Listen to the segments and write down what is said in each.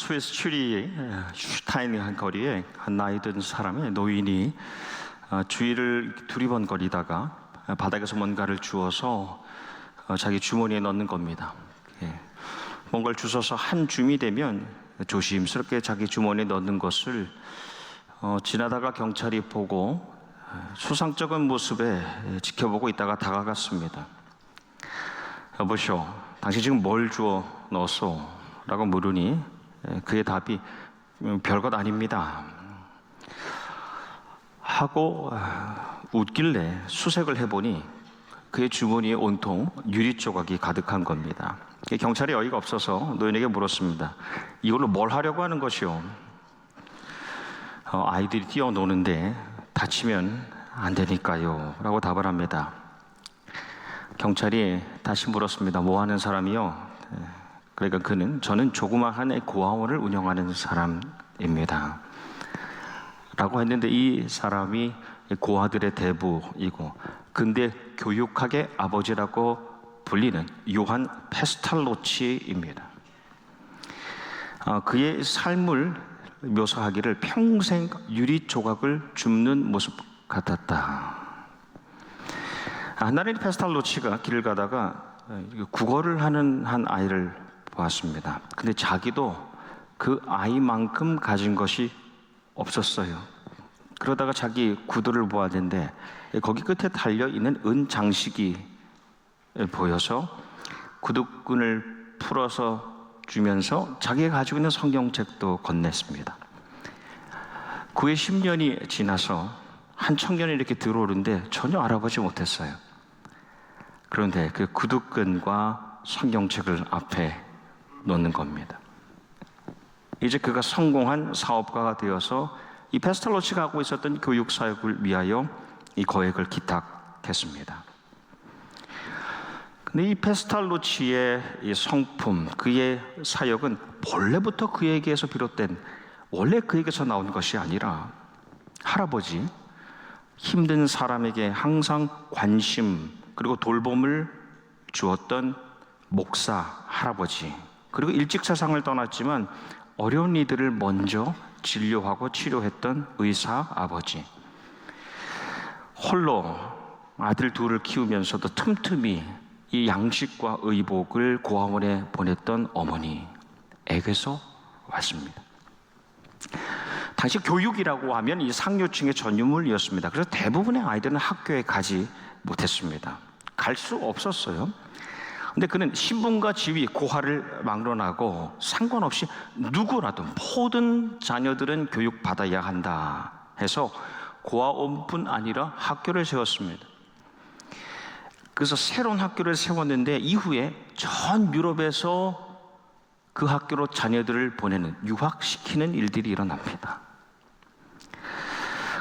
스위스 추리 슈타인 거리에 한 나이 든 사람의 노인이 주위를 두리번거리다가 바닥에서 뭔가를 주워서 자기 주머니에 넣는 겁니다. 뭔가를 주워서 한 줌이 되면 조심스럽게 자기 주머니에 넣는 것을 지나다가 경찰이 보고 수상쩍은 모습에 지켜보고 있다가 다가갔습니다. 여보시오, 당신 지금 뭘 주워 넣었소? 라고 물으니 그의 답이 별것 아닙니다 하고 웃길래 수색을 해보니 그의 주머니에 온통 유리 조각이 가득한 겁니다. 경찰이 어이가 없어서 노인에게 물었습니다. 이걸로 뭘 하려고 하는 것이오? 아이들이 뛰어노는데 다치면 안 되니까요 라고 답을 합니다. 경찰이 다시 물었습니다. 뭐 하는 사람이요? 그러니까 저는 조그마한 고아원을 운영하는 사람입니다 라고 했는데, 이 사람이 고아들의 대부이고 근대 교육학의 아버지라고 불리는 요한 페스탈로치입니다. 그의 삶을 묘사하기를 평생 유리 조각을 줍는 모습 같았다. 한날에 페스탈로치가 길을 가다가 국어를 하는 한 아이를 보았습니다. 근데 자기도 그 아이만큼 가진 것이 없었어요. 그러다가 자기 구두를 보았는데 거기 끝에 달려있는 은 장식이 보여서 구두끈을 풀어서 주면서 자기가 가지고 있는 성경책도 건넸습니다. 그의 10년이 지나서 한 청년이 이렇게 들어오는데 전혀 알아보지 못했어요. 그런데 그 구두끈과 성경책을 앞에 놓는 겁니다. 이제 그가 성공한 사업가가 되어서 이 페스탈로치가 하고 있었던 교육 사역을 위하여 이 거액을 기탁했습니다. 근데 이 페스탈로치의 이 성품, 그의 사역은 본래부터 그에게서 비롯된, 원래 그에게서 나온 것이 아니라 할아버지, 힘든 사람에게 항상 관심 그리고 돌봄을 주었던 목사 할아버지, 그리고 일찍 세상을 떠났지만 어려운 이들을 먼저 진료하고 치료했던 의사 아버지, 홀로 아들 둘을 키우면서도 틈틈이 이 양식과 의복을 고아원에 보냈던 어머니에게서 왔습니다. 당시 교육이라고 하면 이 상류층의 전유물이었습니다. 그래서 대부분의 아이들은 학교에 가지 못했습니다. 갈 수 없었어요. 근데 그는 신분과 지위, 고하를 막론하고 상관없이 누구라도 모든 자녀들은 교육받아야 한다 해서 고아원뿐 아니라 학교를 세웠습니다. 그래서 새로운 학교를 세웠는데 이후에 전 유럽에서 그 학교로 자녀들을 보내는, 유학시키는 일들이 일어납니다.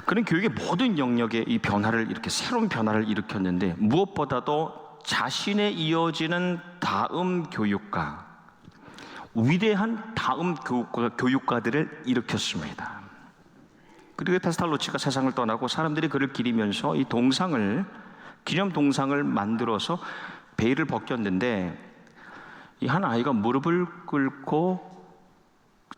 그는 교육의 모든 영역에 이 변화를, 이렇게 새로운 변화를 일으켰는데 무엇보다도 자신의 이어지는 다음 교육가, 위대한 다음 교육가들을 일으켰습니다. 그리고 페스탈로치가 세상을 떠나고 사람들이 그를 기리면서 이 기념 동상을 만들어서 베일을 벗겼는데, 이 한 아이가 무릎을 꿇고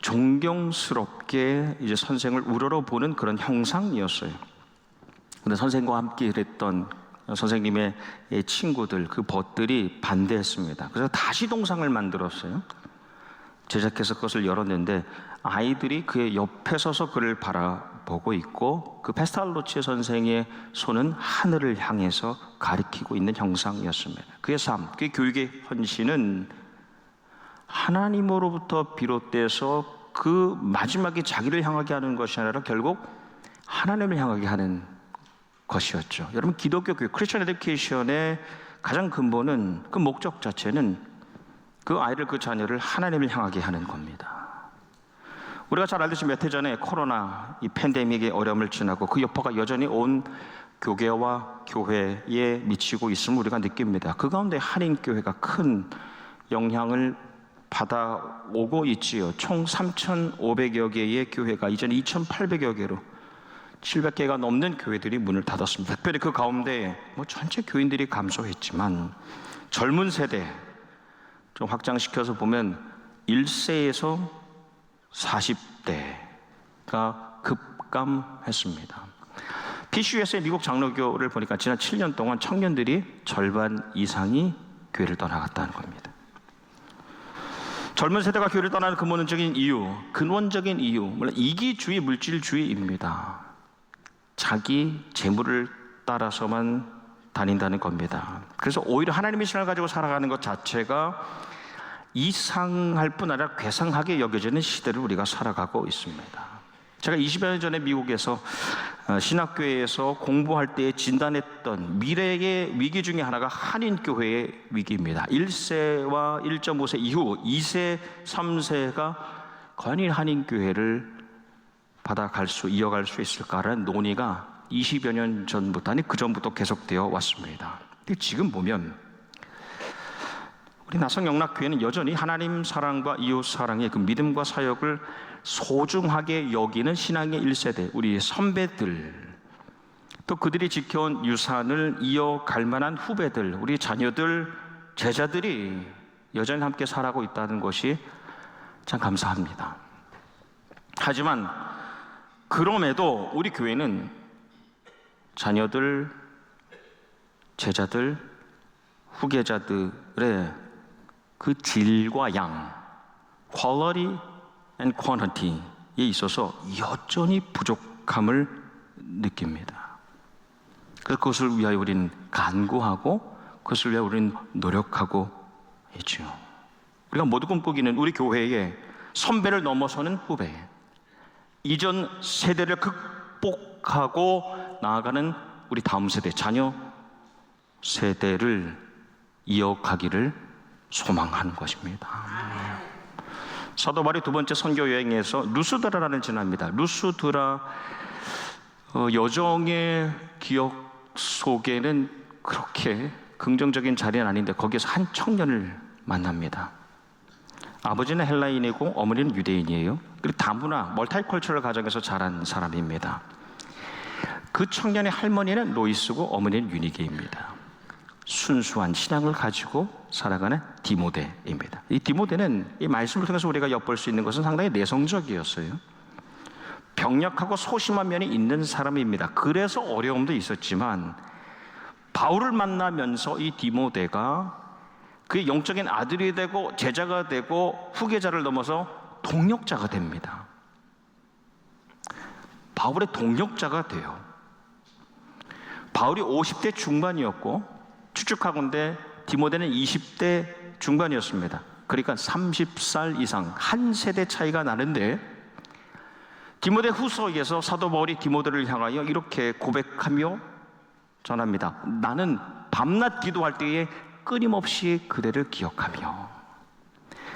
존경스럽게 이제 선생을 우러러보는 그런 형상이었어요. 근데 선생과 함께 일했던 선생님의 친구들, 그 벗들이 반대했습니다. 그래서 다시 동상을 만들었어요. 제작해서 그것을 열었는데 아이들이 그의 옆에 서서 그를 바라보고 있고 그 페스탈로치 선생의 손은 하늘을 향해서 가리키고 있는 형상이었습니다. 그의 삶, 그의 교육의 헌신은 하나님으로부터 비롯돼서 그 마지막에 자기를 향하게 하는 것이 아니라 결국 하나님을 향하게 하는 것이었죠. 여러분, 기독교 교육, 크리스천 에듀케이션의 가장 근본은, 그 목적 자체는 그 아이를, 그 자녀를 하나님을 향하게 하는 겁니다. 우리가 잘 알듯이 몇 해 전에 코로나 이 팬데믹의 어려움을 지나고 그 여파가 여전히 온 교계와 교회에 미치고 있음을 우리가 느낍니다. 그 가운데 한인교회가 큰 영향을 받아오고 있지요. 총 3,500여 개의 교회가 이제는 2,800여 개로 700개가 넘는 교회들이 문을 닫았습니다. 특별히 그 가운데 전체 교인들이 감소했지만 젊은 세대 좀 확장시켜서 보면 1세에서 40대가 급감했습니다. PCUS의 미국 장로교를 보니까 지난 7년 동안 청년들이 절반 이상이 교회를 떠나갔다는 겁니다. 젊은 세대가 교회를 떠나는 근본적인 이유, 물론 이기주의, 물질주의입니다. 자기 재물을 따라서만 다닌다는 겁니다. 그래서 오히려 하나님의 신을 가지고 살아가는 것 자체가 이상할 뿐 아니라 괴상하게 여겨지는 시대를 우리가 살아가고 있습니다. 제가 20여 년 전에 미국에서 신학교회에서 공부할 때 진단했던 미래의 위기 중에 하나가 한인교회의 위기입니다. 1세와 1.5세 이후 2세, 3세가 과연 한인교회를 이어갈 수 있을까라는 논의가 20여 년 전부터, 아니 그 전부터 계속되어 왔습니다. 근데 지금 보면 우리 나성영락교회는 여전히 하나님 사랑과 이웃 사랑의 그 믿음과 사역을 소중하게 여기는 신앙의 1세대, 우리 선배들, 또 그들이 지켜온 유산을 이어갈 만한 후배들, 우리 자녀들, 제자들이 여전히 함께 살아가고 있다는 것이 참 감사합니다. 하지만 그럼에도 우리 교회는 자녀들, 제자들, 후계자들의 그 질과 양, quality and quantity에 있어서 여전히 부족함을 느낍니다. 그래서 그것을 위하여 우리는 간구하고 그것을 위하여 우리는 노력하고 있죠. 우리가 모두 꿈꾸기는 우리 교회의 선배를 넘어서는 후배, 이전 세대를 극복하고 나아가는 우리 다음 세대, 자녀 세대를 이어가기를 소망하는 것입니다. 사도 바울이 두 번째 선교 여행에서 루스드라라는 지나입니다. 루스드라 여정의 기억 속에는 그렇게 긍정적인 자리는 아닌데 거기에서 한 청년을 만납니다. 아버지는 헬라인이고 어머니는 유대인이에요. 그리고 다문화, 멀티컬처럴 가정에서 자란 사람입니다. 그 청년의 할머니는 로이스고 어머니는 유니게입니다. 순수한 신앙을 가지고 살아가는 디모데입니다. 이 디모데는 이 말씀을 통해서 우리가 엿볼 수 있는 것은 상당히 내성적이었어요. 병력하고 소심한 면이 있는 사람입니다. 그래서 어려움도 있었지만 바울을 만나면서 이 디모데가 그의 영적인 아들이 되고 제자가 되고 후계자를 넘어서 동력자가 됩니다. 바울의 동력자가 돼요. 바울이 50대 중반이었고 추측하건대 디모데는 20대 중반이었습니다. 그러니까 30살 이상, 한 세대 차이가 나는데 디모데 후서에서 사도 바울이 디모데를 향하여 이렇게 고백하며 전합니다. 나는 밤낮 기도할 때에 끊임없이 그대를 기억하며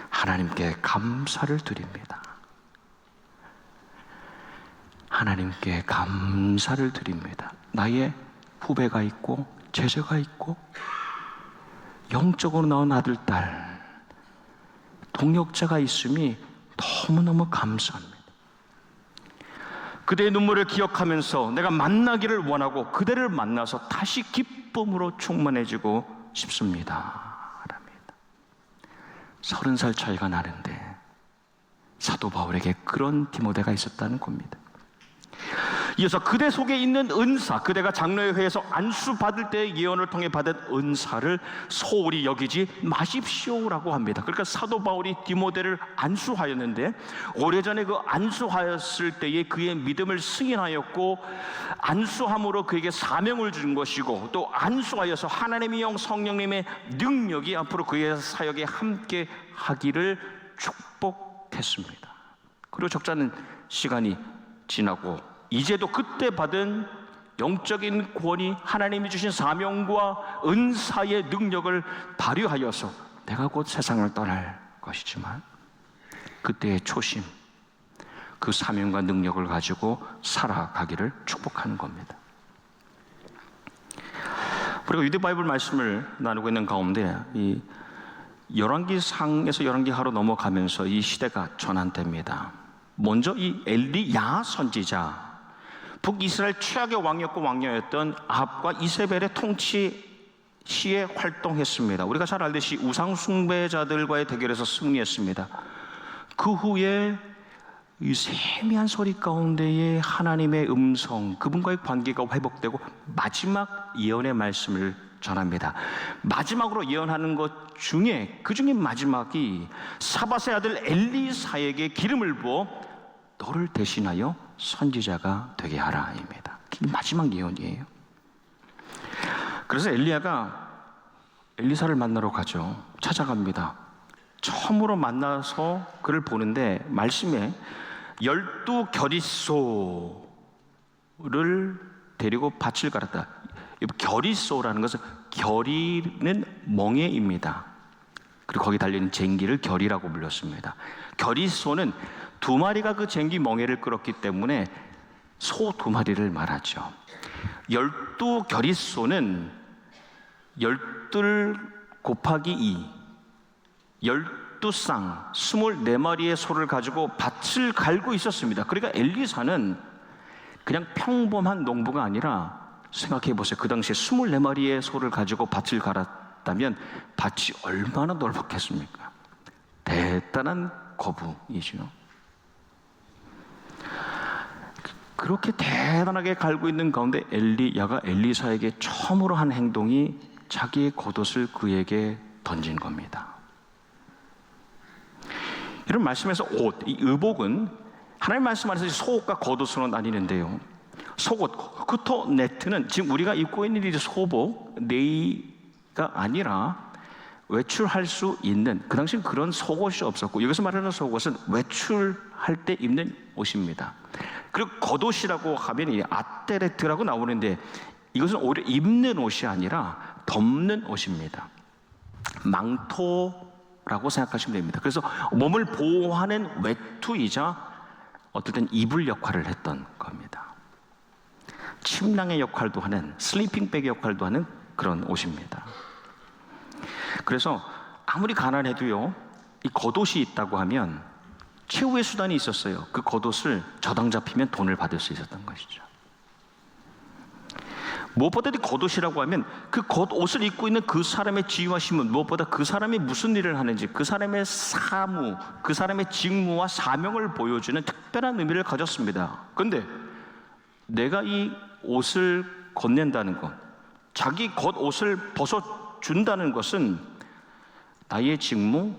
하나님께 감사를 드립니다. 하나님께 감사를 드립니다. 나의 후배가 있고 제자가 있고 영적으로 나온 아들, 딸, 동력자가 있음이 너무너무 감사합니다. 그대의 눈물을 기억하면서 내가 만나기를 원하고 그대를 만나서 다시 기쁨으로 충만해지고 싶습니다. 30살 차이가 나는데 사도 바울에게 그런 디모데가 있었다는 겁니다. 이어서 그대 속에 있는 은사, 그대가 장로의 회에서 안수 받을 때의 예언을 통해 받은 은사를 소홀히 여기지 마십시오라고 합니다. 그러니까 사도 바울이 디모데를 안수하였는데 오래전에 그 안수하였을 때에 그의 믿음을 승인하였고 안수함으로 그에게 사명을 준 것이고 또 안수하여서 하나님의 영 성령님의 능력이 앞으로 그의 사역에 함께 하기를 축복했습니다. 그리고 적잖은 시간이 지나고 이제도 그때 받은 영적인 구원이 하나님이 주신 사명과 은사의 능력을 발휘하여서 내가 곧 세상을 떠날 것이지만 그때의 초심, 그 사명과 능력을 가지고 살아가기를 축복하는 겁니다. 우리가 유대 바이블 말씀을 나누고 있는 가운데 이 열왕기상에서 열왕기하로 넘어가면서 이 시대가 전환됩니다. 먼저 이 엘리야 선지자, 북이스라엘 최악의 왕이었고 왕녀였던 아합과 이세벨의 통치 시에 활동했습니다. 우리가 잘 알듯이 우상 숭배자들과의 대결에서 승리했습니다. 그 후에 이 세미한 소리 가운데에 하나님의 음성, 그분과의 관계가 회복되고 마지막 예언의 말씀을 전합니다. 마지막으로 예언하는 것 중에 그 중에 마지막이 사밧의 아들 엘리사에게 기름을 부어 너를 대신하여 선지자가 되게 하라입니다. 마지막 예언이에요. 그래서 엘리야가 엘리사를 만나러 가죠. 찾아갑니다. 처음으로 만나서 그를 보는데 말씀에 12겨릿소를 데리고 밭을 갈았다. 겨릿소라는 것은 겨리는 멍에입니다. 그리고 거기 달려있는 쟁기를 겨리라고 불렀습니다. 겨릿소는 두 마리가 그 쟁기 멍에를 끌었기 때문에 소 두 마리를 말하죠. 12겨릿소는 12 곱하기 2 12쌍 24마리의 소를 가지고 밭을 갈고 있었습니다. 그러니까 엘리사는 그냥 평범한 농부가 아니라 생각해 보세요. 그 당시에 24마리의 소를 가지고 밭을 갈았다면 밭이 얼마나 넓었겠습니까? 대단한 거부이죠. 그렇게 대단하게 갈고 있는 가운데 엘리야가 엘리사에게 처음으로 한 행동이 자기의 겉옷을 그에게 던진 겁니다. 이런 말씀에서 옷, 이 의복은 하나님 말씀 안에서 속옷과 겉옷으로 나뉘는데요. 속옷, 크토 네트는 지금 우리가 입고 있는 이 소복, 네이가 아니라 외출할 수 있는, 그 당시 그런 속옷이 없었고, 여기서 말하는 속옷은 외출할 때 입는 옷입니다. 그리고 겉옷이라고 하면 이 아테레트라고 나오는데 이것은 오히려 입는 옷이 아니라 덮는 옷입니다. 망토라고 생각하시면 됩니다. 그래서 몸을 보호하는 외투이자 어떨 땐 이불 역할을 했던 겁니다. 침낭의 역할도 하는, 슬리핑백의 역할도 하는 그런 옷입니다. 그래서 아무리 가난해도요, 이 겉옷이 있다고 하면 최후의 수단이 있었어요. 그 겉옷을 저당 잡히면 돈을 받을 수 있었던 것이죠. 무엇보다도 겉옷이라고 하면 그 겉옷을 입고 있는 그 사람의 지위와 신분, 무엇보다 그 사람이 무슨 일을 하는지, 그 사람의 사무, 그 사람의 직무와 사명을 보여주는 특별한 의미를 가졌습니다. 그런데 내가 이 옷을 건넨다는 것, 자기 겉옷을 벗어준다는 것은 나의 직무,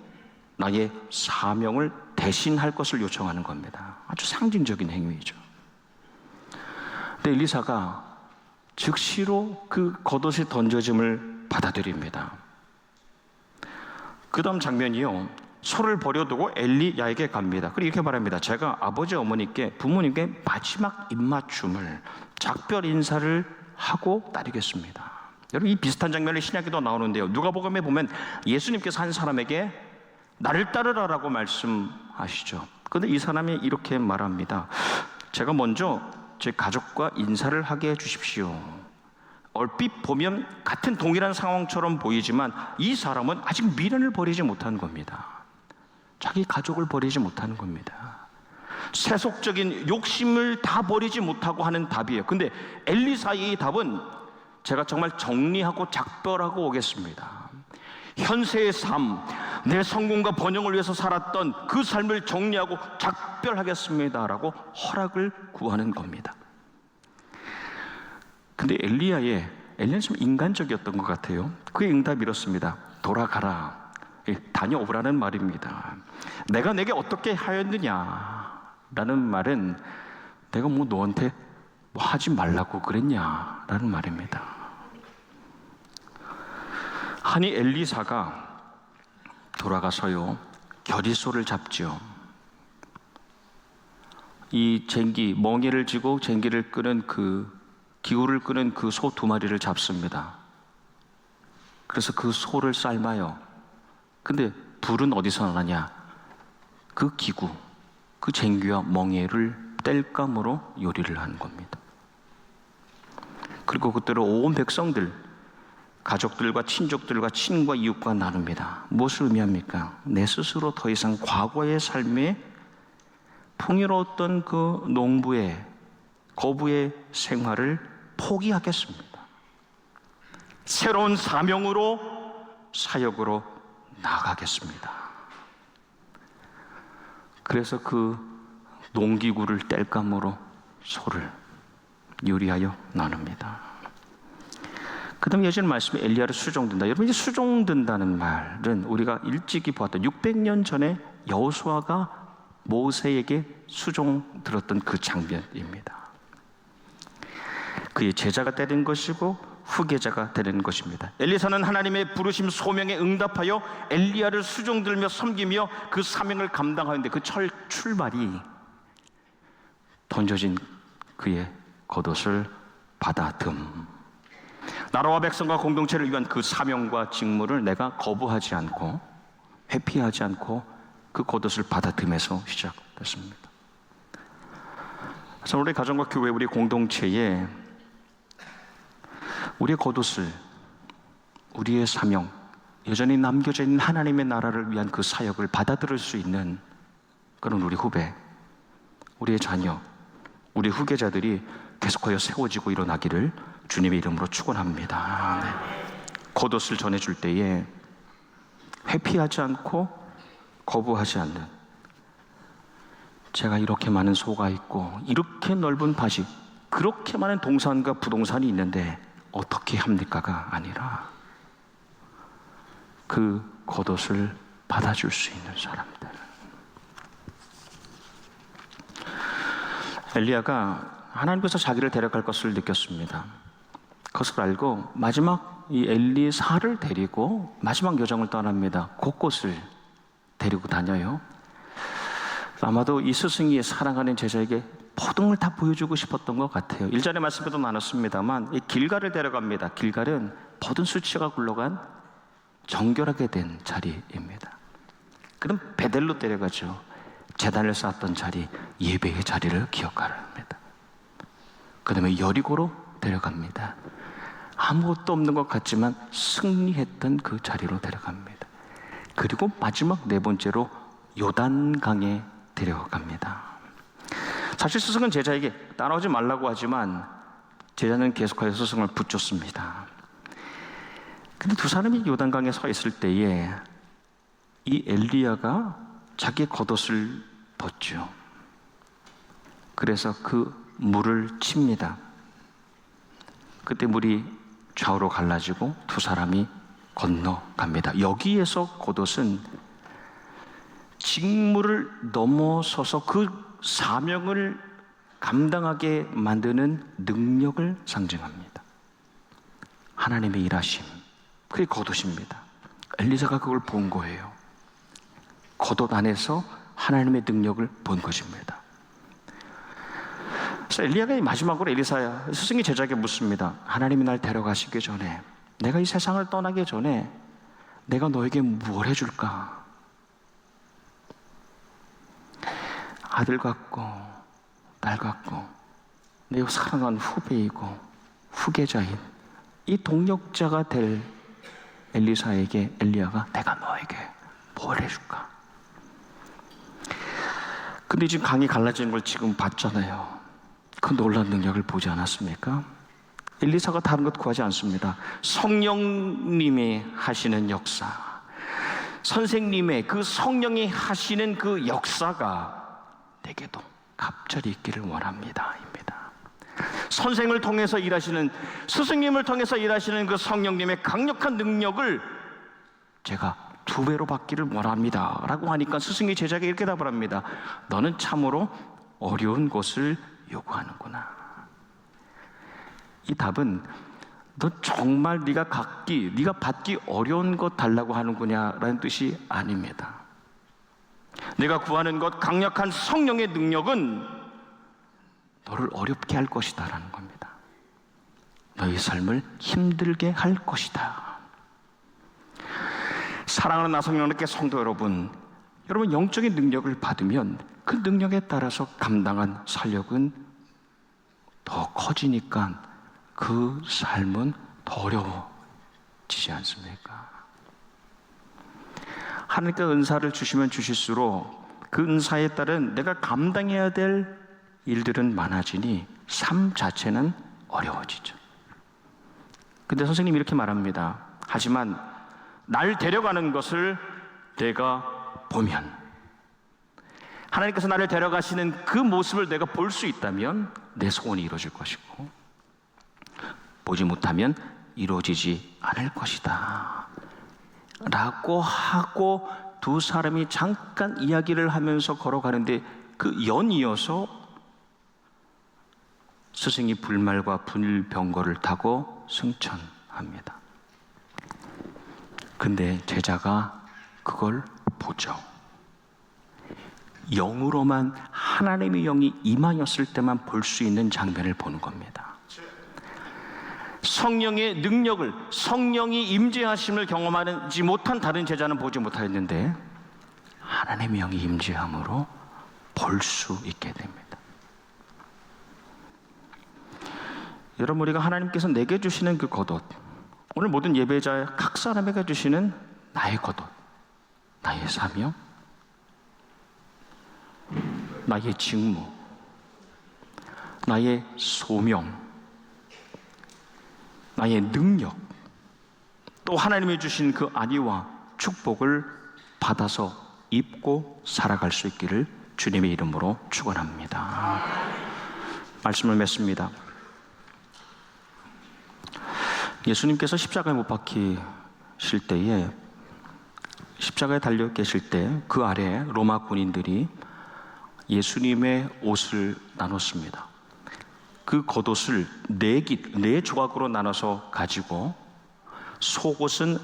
나의 사명을 대신할 것을 요청하는 겁니다. 아주 상징적인 행위이죠. 근데 엘리사가 즉시로 그 겉옷이 던져짐을 받아들입니다. 그 다음 장면이요, 소를 버려두고 엘리야에게 갑니다. 그리고 이렇게 말합니다. 제가 아버지 어머니께, 부모님께 마지막 입맞춤을, 작별 인사를 하고 따르겠습니다. 여러분, 이 비슷한 장면이 신약에도 나오는데요, 누가복음에 보면 예수님께서 한 사람에게 나를 따르라라고 말씀하시죠. 그런데 이 사람이 이렇게 말합니다. 제가 먼저 제 가족과 인사를 하게 해주십시오. 얼핏 보면 같은 동일한 상황처럼 보이지만 이 사람은 아직 미련을 버리지 못한 겁니다. 자기 가족을 버리지 못하는 겁니다. 세속적인 욕심을 다 버리지 못하고 하는 답이에요. 근데 엘리사의 이 답은 제가 정말 정리하고 작별하고 오겠습니다. 현세의 삶, 내 성공과 번영을 위해서 살았던 그 삶을 정리하고 작별하겠습니다라고 허락을 구하는 겁니다. 근데 엘리야는 좀 인간적이었던 것 같아요. 그의 응답이 이렇습니다. 돌아가라, 다녀오라는 말입니다. 내가 내게 어떻게 하였느냐라는 말은 내가 뭐 너한테 뭐 하지 말라고 그랬냐라는 말입니다. 하니 엘리사가 돌아가서요, 겨릿소를 잡죠. 이 쟁기, 멍에를 쥐고 쟁기를 끄는 기구를 끄는 그 소 두 마리를 잡습니다. 그래서 그 소를 삶아요. 근데 불은 어디서 나냐? 그 기구, 그 쟁기와 멍에를 땔감으로 요리를 하는 겁니다. 그리고 그때로 온 백성들, 가족들과 친족들과 친과 이웃과 나눕니다. 무엇을 의미합니까? 내 스스로 더 이상 과거의 삶에 풍요로웠던 그 농부의, 거부의 생활을 포기하겠습니다. 새로운 사명으로, 사역으로 나가겠습니다. 그래서 그 농기구를 뗄감으로 소를 요리하여 나눕니다. 그 다음에 예전 말씀에 엘리야를 수종든다. 여러분, 이 수종든다는 말은 우리가 일찍이 보았던 600년 전에 여호수아가 모세에게 수종 들었던 그 장면입니다. 그의 제자가 되는 것이고 후계자가 되는 것입니다. 엘리사는 하나님의 부르심 소명에 응답하여 엘리야를 수종들며 섬기며 그 사명을 감당하는데 그 출발이 던져진 그의 겉옷을 받아듬. 나라와 백성과 공동체를 위한 그 사명과 직무를 내가 거부하지 않고 회피하지 않고 그 겉옷을 받아들면서 시작됐습니다. 그래서 우리 가정과 교회, 우리 공동체에 우리의 겉옷을, 우리의 사명, 여전히 남겨져 있는 하나님의 나라를 위한 그 사역을 받아들일 수 있는 그런 우리 후배, 우리의 자녀, 우리 후계자들이 계속하여 세워지고 일어나기를 주님의 이름으로 축원합니다. 네. 겉옷을 전해줄 때에 회피하지 않고 거부하지 않는, 제가 이렇게 많은 소가 있고 이렇게 넓은 밭이, 그렇게 많은 동산과 부동산이 있는데 어떻게 합니까가 아니라 그 겉옷을 받아줄 수 있는 사람들. 엘리야가 하나님께서 자기를 데려갈 것을 느꼈습니다. 그것을 알고 마지막 이 엘리사를 데리고 마지막 여정을 떠납니다. 곳곳을 데리고 다녀요. 아마도 이 스승이 사랑하는 제자에게 모든 걸 다 보여주고 싶었던 것 같아요. 일전에 말씀에도 나눴습니다만 이 길갈을 데려갑니다. 길갈은 모든 수치가 굴러간 정결하게 된 자리입니다. 그럼 베델로 데려가죠. 제단을 쌓았던 자리, 예배의 자리를 기억하라 합니다. 그 다음에 여리고로 데려갑니다. 아무것도 없는 것 같지만 승리했던 그 자리로 데려갑니다. 그리고 마지막 네 번째로 요단강에 데려갑니다. 사실 스승은 제자에게 따라오지 말라고 하지만 제자는 계속하여 스승을 붙잡습니다. 근데 두 사람이 요단강에 서 있을 때에 이 엘리야가 자기의 겉옷을 벗죠. 그래서 그 물을 칩니다. 그때 물이 좌우로 갈라지고 두 사람이 건너갑니다. 여기에서 겉옷은 직무를 넘어서서 그 사명을 감당하게 만드는 능력을 상징합니다. 하나님의 일하심, 그게 겉옷입니다. 엘리사가 그걸 본 거예요. 겉옷 안에서 하나님의 능력을 본 것입니다. 그래서 엘리야가 마지막으로 엘리사 스승이 제자에게 묻습니다. 하나님이 날 데려가시기 전에, 내가 이 세상을 떠나기 전에 내가 너에게 뭘 해줄까? 아들 같고 딸 같고 내 사랑하는 후배이고 후계자인 이 동력자가 될 엘리사에게 엘리야가 내가 너에게 뭘 해줄까? 근데 지금 강이 갈라지는 걸 지금 봤잖아요. 그 놀라운 능력을 보지 않았습니까? 엘리사가 다른 것 구하지 않습니다. 성령님이 하시는 역사, 선생님의 그 성령이 하시는 그 역사가 내게도 갑절이 있기를 원합니다. 입니다. 선생을 통해서 일하시는, 스승님을 통해서 일하시는 그 성령님의 강력한 능력을 제가 2배로 받기를 원합니다 라고 하니까 스승이 제자에게 이렇게 답을 합니다. 너는 참으로 어려운 것을 요구하는구나. 이 답은 너 정말 네가 받기 어려운 것 달라고 하는구냐라는 뜻이 아닙니다. 내가 구하는 것, 강력한 성령의 능력은 너를 어렵게 할 것이다 라는 겁니다. 너의 삶을 힘들게 할 것이다. 사랑하는 나성령님께 성도 여러분, 영적인 능력을 받으면 그 능력에 따라서 감당한 사역은 더 커지니까 그 삶은 더 어려워지지 않습니까? 하나님께 은사를 주시면 주실수록 그 은사에 따른 내가 감당해야 될 일들은 많아지니 삶 자체는 어려워지죠. 근데 선생님이 이렇게 말합니다. 하지만 날 데려가는 것을 내가 보면, 하나님께서 나를 데려가시는 그 모습을 내가 볼 수 있다면 내 소원이 이루어질 것이고, 보지 못하면 이루어지지 않을 것이다 라고 하고 두 사람이 잠깐 이야기를 하면서 걸어가는데, 그 연이어서 스승이 불말과 불병거를 타고 승천합니다. 근데 제자가 그걸 보죠. 영으로만, 하나님의 영이 임하였을 때만 볼 수 있는 장면을 보는 겁니다. 성령의 능력을, 성령이 임재하심을 경험하지 못한 다른 제자는 보지 못하였는데 하나님의 영이 임재함으로 볼 수 있게 됩니다. 여러분, 우리가 하나님께서 내게 주시는 그 겉옷, 오늘 모든 예배자 각 사람에게 주시는 나의 겉옷, 나의 사명, 나의 직무, 나의 소명, 나의 능력, 또 하나님이 주신 그 안위와 축복을 받아서 입고 살아갈 수 있기를 주님의 이름으로 축원합니다. 말씀을 맺습니다. 예수님께서 십자가에 못 박히실 때에, 십자가에 달려 계실 때 그 아래 로마 군인들이 예수님의 옷을 나눴습니다. 그 겉옷을 네 조각으로 나눠서 가지고 속옷은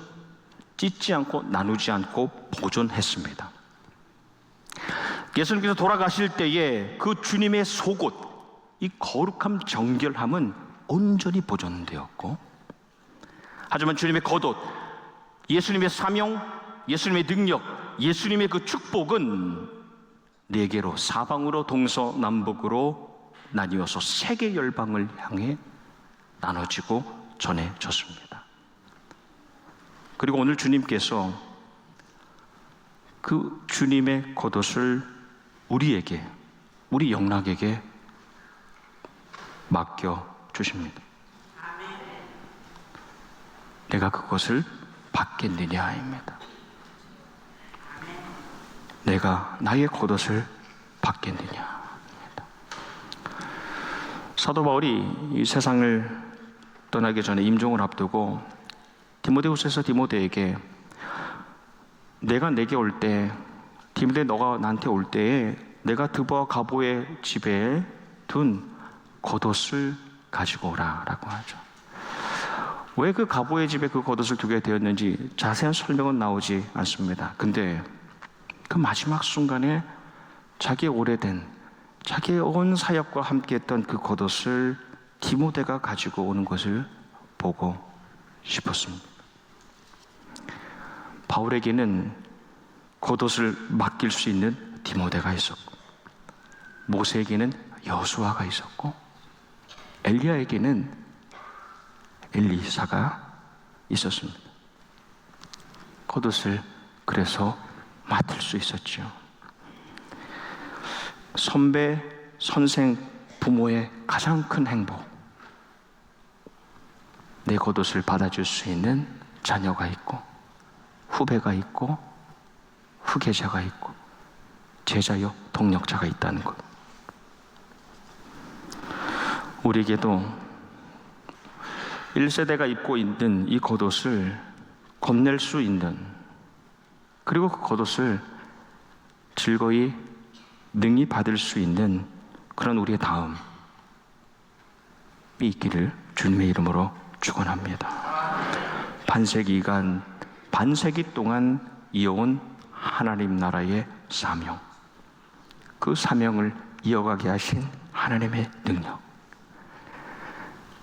찢지 않고 나누지 않고 보존했습니다. 예수님께서 돌아가실 때에 그 주님의 속옷, 이 거룩함, 정결함은 온전히 보존되었고, 하지만 주님의 겉옷, 예수님의 사명, 예수님의 능력, 예수님의 그 축복은 네 개로, 사방으로 동서남북으로 나뉘어서 세계 열방을 향해 나눠지고 전해졌습니다. 그리고 오늘 주님께서 그 주님의 겉옷을 우리에게, 우리 영락에게 맡겨 주십니다. 내가 그것을 받겠느냐입니다. 내가 나의 겉옷을 받겠느냐. 사도 바울이 이 세상을 떠나기 전에 임종을 앞두고 디모데후서에서 디모데에게, 내가 내게 올 때, 디모데 너가 나한테 올 때에 내가 드보와 가보의 집에 둔 겉옷을 가지고 오라 라고 하죠. 왜 그 가보의 집에 그 겉옷을 두게 되었는지 자세한 설명은 나오지 않습니다. 근데 그 마지막 순간에 자기의 오래된, 자기의 온 사역과 함께했던 그 겉옷을 디모데가 가지고 오는 것을 보고 싶었습니다. 바울에게는 겉옷을 맡길 수 있는 디모데가 있었고, 모세에게는 여수아가 있었고, 엘리야에게는 엘리사가 있었습니다. 겉옷을 그래서 맡을 수 있었죠. 선배, 선생, 부모의 가장 큰 행복, 내 겉옷을 받아줄 수 있는 자녀가 있고, 후배가 있고, 후계자가 있고, 제자요 동력자가 있다는 것. 우리에게도 1세대가 입고 있는 이 겉옷을 건넬 수 있는, 그리고 그 겉옷을 즐거이 능히 받을 수 있는 그런 우리의 다음이 있기를 주님의 이름으로 축원합니다. 반세기간, 반세기 동안 이어온 하나님 나라의 사명, 그 사명을 이어가게 하신 하나님의 능력,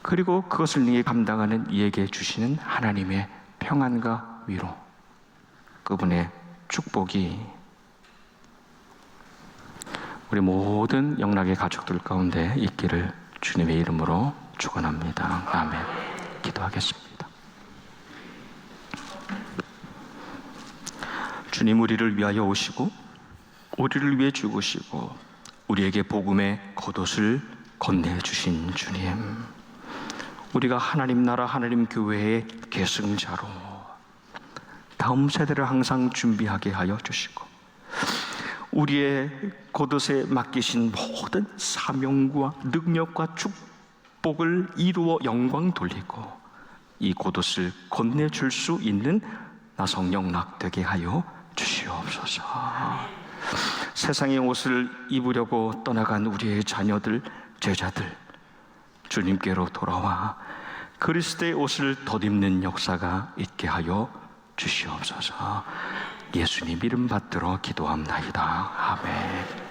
그리고 그것을 능히 감당하는 이에게 주시는 하나님의 평안과 위로, 그분의 축복이 우리 모든 영락의 가족들 가운데 있기를 주님의 이름으로 축원합니다. 아멘. 기도하겠습니다. 주님, 우리를 위하여 오시고 우리를 위해 죽으시고 우리에게 복음의 겉옷을 건네주신 주님, 우리가 하나님 나라, 하나님 교회의 계승자로 다음 세대를 항상 준비하게 하여 주시고, 우리의 곳곳에 맡기신 모든 사명과 능력과 축복을 이루어 영광 돌리고 이 곳옷을 건네줄 수 있는 나성영락 되게 하여 주시옵소서. 세상의 옷을 입으려고 떠나간 우리의 자녀들, 제자들, 주님께로 돌아와 그리스도의 옷을 덧입는 역사가 있게 하여 주시옵소서. 예수님 이름 받들어 기도합나이다. 아멘.